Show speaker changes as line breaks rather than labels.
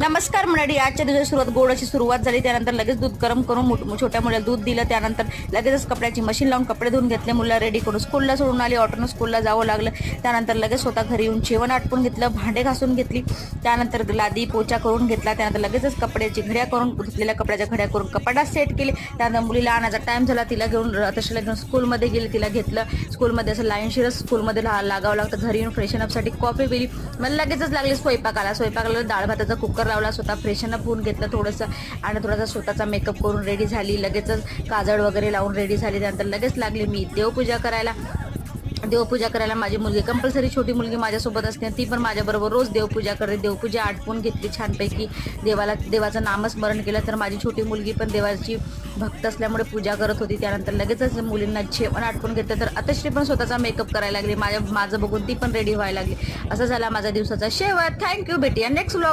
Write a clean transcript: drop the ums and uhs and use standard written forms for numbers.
नमस्कार मंडळी, आजच्या दिवसाची सुरुवात गोड अशी सुरुवात झाली. त्यानंतर लगेच दूध गरम करून छोट्या मुलाला दूध दिलं. त्यानंतर लगेचच कपड्याची मशीन लावून कपडे धुवून घेतले. मुलं रेडी करून स्कूलला सोडून आली. ऑटोनं स्कूलला जावं लागलं. त्यानंतर लगेच स्वतः घरी येऊन जेवण आटपून घेतलं, भांडे घासून घेतली. त्यानंतर लादी पोचा करून घेतला. त्यानंतर लगेचच कपड्याची घड्या करून धुतलेल्या कपड्याच्या घड्या करून कपाटात सेट केले. त्यानंतर मुलीला आणायचा टाइम झाला. तिला घेऊन तशाला घेऊन स्कूलमध्ये गेले. तिला घेतलं. स्कूलमध्ये असं लाईनशीरच स्कूलमध्ये लागावं लागतं. घरी येऊन फ्रेशनअपसाठी कॉफी पिली. मला लगेचच लागली स्वयंपाकाला. डाळ भाताचा कुकर लावला. स्वतः फ्रेशनअप होऊन घेतलं थोडंसं आणि थोडासा स्वतःचा मेकअप करून रेडी झाली. लगेचच काजळ वगैरे लावून रेडी झाली. त्यानंतर लगेच लागली मी देवपूजा करायला. माझी मुलगी कंपल्सरी, छोटी मुलगी माझ्यासोबत असते, ती पण माझ्याबरोबर रोज देवपूजा करते. देवपूजा आटपून घेतली छानपैकी. देवाचं नामस्मरण केलं. तर माझी छोटी मुलगी पण देवाची भक्त असल्यामुळे पूजा करत होती. त्यानंतर लगेचच मुलींना जेवण आटपून घेतलं. तर आतश्री पण स्वतःचा मेकअप करायला लागली. माझं बघून ती पण रेडी व्हायला लागली. असं झाला माझा दिवसाचा शेवट. थँक्यू. भेटूया नेक्स्ट व्लॉग.